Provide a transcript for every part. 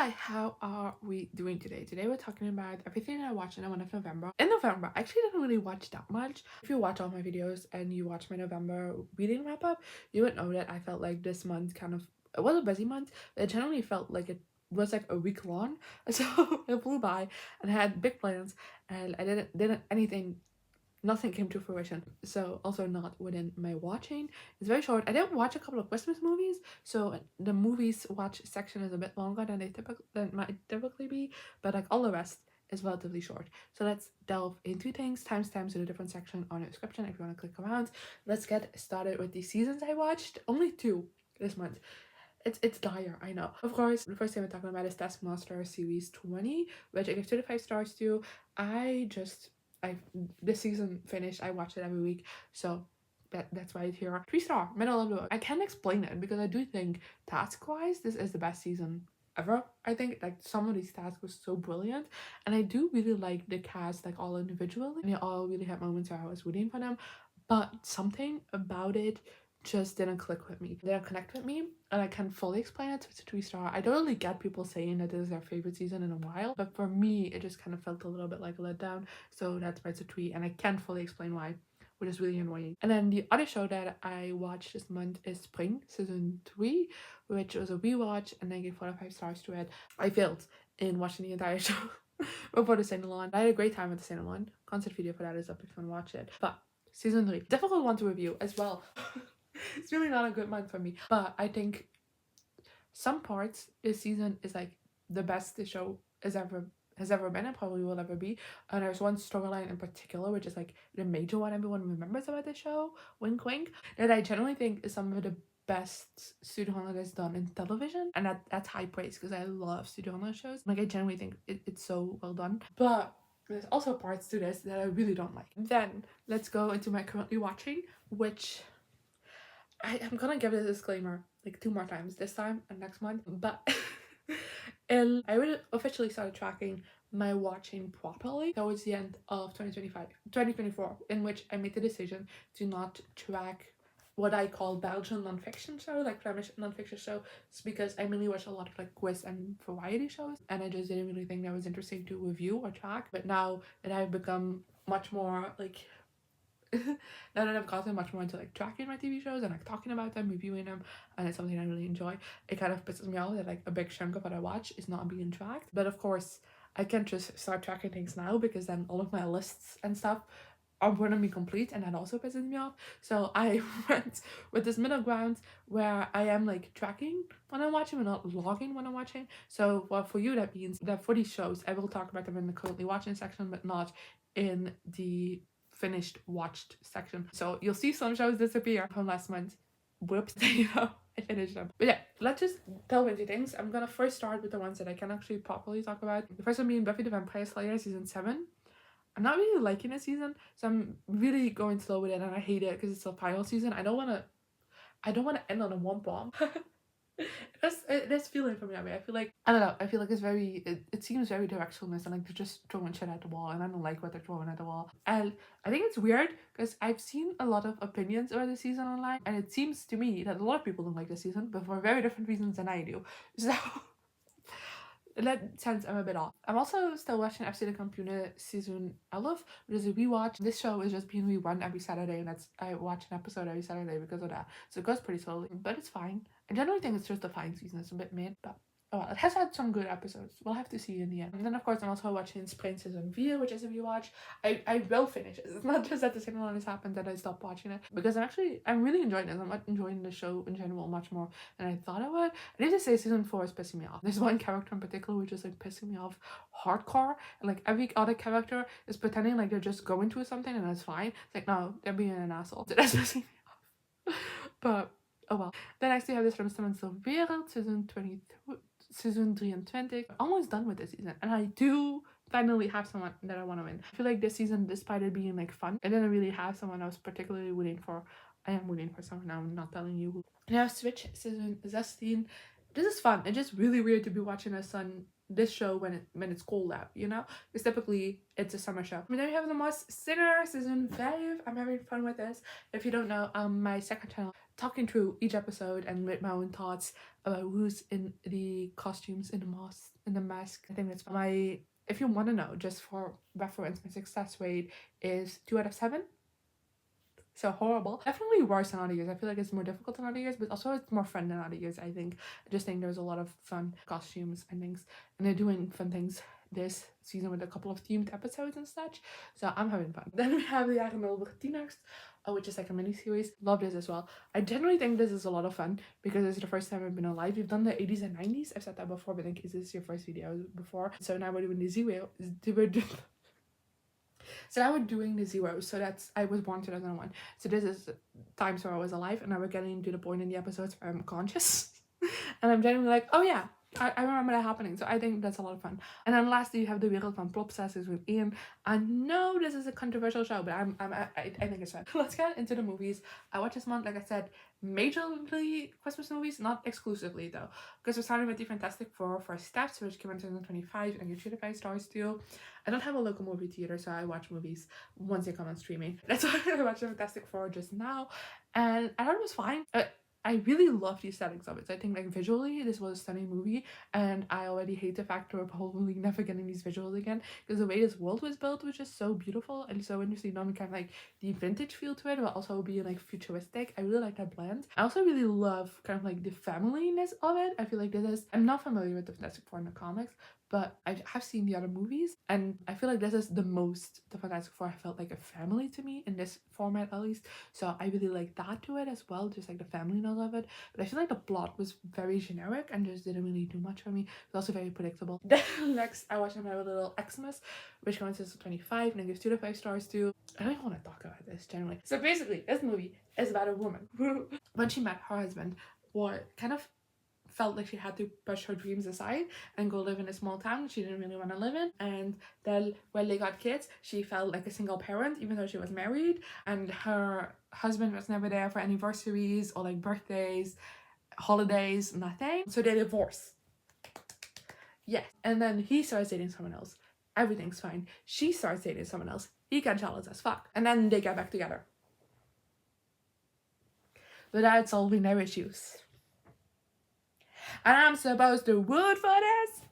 Hi, how are we doing today? Today we're talking about everything I watched in the month of November. In November, I actually didn't really watch that much. If you watch all my videos and you watch my November reading wrap up, you would know that I felt like this month it was a busy month, but it generally felt like it was like a week long. So it flew by and I had big plans and I didn't anything nothing came to fruition. So also not within my watching. It's very short. I didn't watch a couple of Christmas movies, so the movies watch section is a bit longer than might typically be, but like all the rest is relatively short. So let's delve into things, timestamps in a different section on the description if you want to click around. Let's get started with the seasons I watched. Only 2 this month. It's dire, I know. Of course, the first thing we're talking about is Taskmaster series 20, which I give 2 to 5 stars to. I this season finished. I watch it every week, so that's why it's here. 3 star, middle of the road. I can't explain it because I do think task wise this is the best season ever. I think like some of these tasks were so brilliant, and I do really like the cast like all individually, and they all really had moments where I was rooting for them, but something about it just didn't click with me, didn't connect with me, and I can't fully explain it. So it's a 3 star. I don't really get people saying that this is their favorite season in a while, but for me it just kind of felt a little bit like a letdown, so that's why it's a 3, and I can't fully explain why, which is really annoying. And then the other show that I watched this month is Spring season 3, which was a rewatch, and I gave 4 out of 5 stars to it. I failed in watching the entire show before the Cinnalon. I had a great time at the Cinnalon. Concept video for that is up if you want to watch it. But season 3, difficult one to review as well. It's really not a good month for me, but I think some parts this season is like the best the show has ever been and probably will ever be. And there's one storyline in particular which is like the major one everyone remembers about the show, wink wink, that I generally think is some of the best studio holidays done in television, and that's high praise because I love studio holiday shows. Like I genuinely think it's so well done, but there's also parts to this that I really don't like. Then let's go into my currently watching, which I'm gonna give it a disclaimer like 2 more times, this time and next month, but and I really officially started tracking my watching properly towards the end of 2024, in which I made the decision to not track what I call Belgian nonfiction show, like Flemish nonfiction show, because I mainly watch a lot of like quiz and variety shows, and I just didn't really think that was interesting to review or track. But now that I've become much more like now that I've gotten much more into like tracking my TV shows and like talking about them, reviewing them, and it's something I really enjoy, it kind of pisses me off that like a big chunk of what I watch is not being tracked. But of course, I can't just start tracking things now because then all of my lists and stuff are going to be complete, and that also pisses me off. So I went with this middle ground where I am like tracking when I'm watching but not logging when I'm watching. So well, for you that means that for these shows I will talk about them in the currently watching section but not in the finished watched section. So you'll see some shows disappear from last month. Whoops, you know, I finished them. But yeah, let's just delve into things. I'm gonna first start with the ones that I can actually properly talk about. The first one being Buffy the Vampire Slayer season 7. I'm not really liking this season, so I'm really going slow with it, and I hate it because it's the final season. I don't wanna end on a one bomb. That's feeling for me that way. I feel like I don't know. I feel like it seems very directionless, and like they're just throwing shit at the wall, and I don't like what they're throwing at the wall. And I think it's weird because I've seen a lot of opinions about the season online, and it seems to me that a lot of people don't like this season, but for very different reasons than I do. So in that sense, I'm a bit off. I'm also still watching Absolute Computer season 11, which is a rewatch. This show is just being rerun every Saturday, and I watch an episode every Saturday because of that. So it goes pretty slowly, but it's fine. I generally think it's just a fine season. It's a bit mid, but oh well, it has had some good episodes. We'll have to see in the end. And then of course I'm also watching Spring season 4, which is a rewatch. I will finish it. It's not just that the second one has happened that I stopped watching it, because I'm really enjoying it. I'm enjoying the show in general much more than I thought I would. I need to say season 4 is pissing me off. There's one character in particular which is like pissing me off hardcore, and like every other character is pretending like they're just going through something and that's fine. It's like no, they're being an asshole. So that's pissing me off. But oh well. Then I still have this from Summon's Wereld season 23. Almost done with this season, and I do finally have someone that I want to win. I feel like this season, despite it being like fun, I didn't really have someone I was particularly rooting for. I am rooting for someone now, I'm not telling you who. Now Switch season 16. This is fun. It's just really weird to be watching this show when it's cold out, you know? Because typically it's a summer show. And then we have The Masked Singer season 5. I'm having fun with this. If you don't know, my second channel talking through each episode and with my own thoughts about who's in the costumes in the mask. I think that's my, if you want to know, just for reference, my success rate is 2 out of 7. So horrible. Definitely worse than other years. I feel like it's more difficult than other years, but also it's more fun than other years, I think. I just think there's a lot of fun costumes and things, and they're doing fun things this season with a couple of themed episodes and such, so I'm having fun. Then we have the Jaren Milburg Tieners, which is like a mini series. Love this as well. I generally think this is a lot of fun because it's the first time I've been on live. We've done the 80s and 90s. I've said that before, but in case this is your first video before, so now we're doing the zero. So now we're doing the zeros. So that's, I was born 2001. So this is times where I was alive, and now we're getting to the point in the episodes where I'm conscious. And I'm genuinely like, oh yeah, I remember that happening. So I think that's a lot of fun. And then lastly, you have De Wereld van Plopsa's with Ian. I know this is a controversial show, but I think it's fun. Let's get into the movies I watched this month. Like I said, majorly Christmas movies, not exclusively though, because we're starting with the Fantastic Four First Steps, which came out in 2025, and I give 2 to 5 stars too. I don't have a local movie theater, so I watch movies once they come on streaming. That's why I watched the Fantastic Four just now, and I thought it was fine. I really love the aesthetics of it. So I think like visually this was a stunning movie, and I already hate the fact we're probably never getting these visuals again, because the way this world was built was just so beautiful and so interesting, not kind of like the vintage feel to it, but also being like futuristic. I really like that blend. I also really love kind of like the family-ness of it. I feel like this is, I'm not familiar with the Fantastic Four in the comics, but I have seen the other movies, and I feel like this is the most the Fantastic Four felt like a family to me in this format at least. So I really like that to it as well, just like the family-ness of it. But I feel like the plot was very generic and just didn't really do much for me. It was also very predictable. Then next I watched My Little Xmas, which comes in 25, and I give 2 to 5 stars too. I don't even want to talk about this generally. So basically, this movie is about a woman who, when she met her husband, kind of felt like she had to push her dreams aside and go live in a small town she didn't really want to live in. And then when they got kids, she felt like a single parent even though she was married, and her husband was never there for anniversaries or like birthdays, holidays, nothing. So they divorce. Yes. And then he starts dating someone else. Everything's fine. She starts dating someone else. He got jealous as fuck. And then they get back together without solving their issues. And I'm supposed to root for this?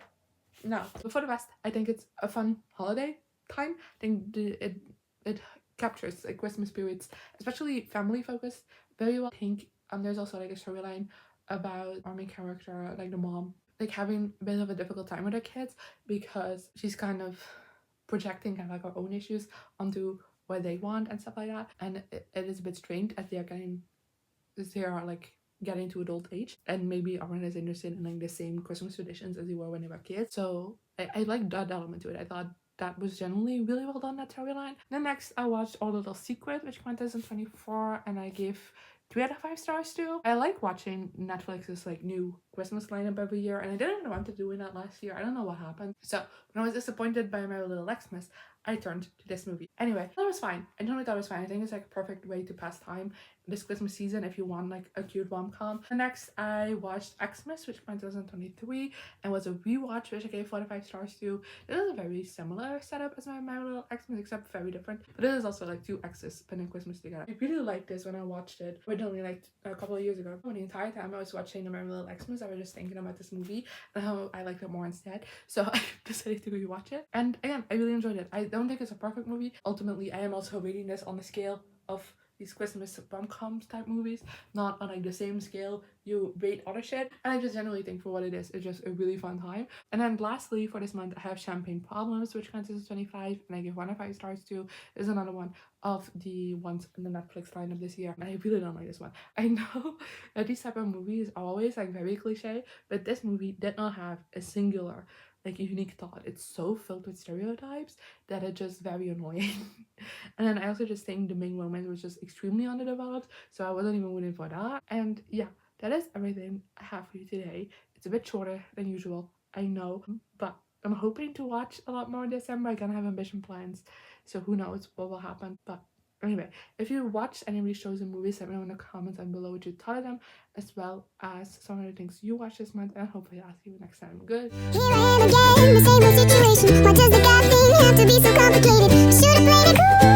No. But for the rest, I think it's a fun holiday time. I think it captures like Christmas spirits, especially family focused, very well. I think there's also like a storyline about our main character, like the mom, like having a bit of a difficult time with her kids because she's kind of projecting kind of like her own issues onto what they want and stuff like that. And it is a bit strange as they are like getting to adult age, and maybe aren't as interested in like the same Christmas traditions as they were when they were kids. So I like that element to it. I thought that was generally really well done, that storyline. Then next I watched Our Little Secret, which came out in 2024, and I gave 3 out of 5 stars too. I like watching Netflix's like new Christmas lineup every year, and I didn't even want to do that last year. I don't know what happened. So when I was disappointed by My Little Xmas, I turned to this movie. Anyway, that was fine. I generally thought it was fine. I think it's like a perfect way to pass time this Christmas season if you want like a cute rom-com. And next I watched Xmas, which came out in 2023 and was a rewatch, which I gave 4 out of 5 stars to. This is a very similar setup as My Little Xmas, except very different. But this is also like 2 exes spending Christmas together. I really liked this when I watched it originally, like a couple of years ago. When the entire time I was watching My Little Xmas, I was just thinking about this movie and how I liked it more instead. So I decided to rewatch it. And again, I really enjoyed it. I don't think it's a perfect movie. Ultimately, I am also rating this on the scale of these Christmas rom-coms type movies, not on like the same scale you rate other shit. And I just generally think for what it is, it's just a really fun time. And then lastly for this month, I have Champagne Problems, which counts as 25, and I give 1 out of 5 stars to. Is another one of the ones in the Netflix lineup this year, and I really don't like this one. I know that these type of movies are always like very cliche, but this movie did not have a singular like unique thought. It's so filled with stereotypes that it's just very annoying. And then I also just think the main romance was just extremely underdeveloped, so I wasn't even rooting for that. And yeah, that is everything I have for you today. It's a bit shorter than usual, I know, but I'm hoping to watch a lot more in December. I gonna have ambition plans, so who knows what will happen. But anyway, if you watched any of these shows and movies, let me know in the comments down below what you thought of them, as well as some of the things you watched this month, and hopefully I'll see you next time. Good. Here I am again, the same old situation. Why does the God thing have to be so complicated? Should've played it cool.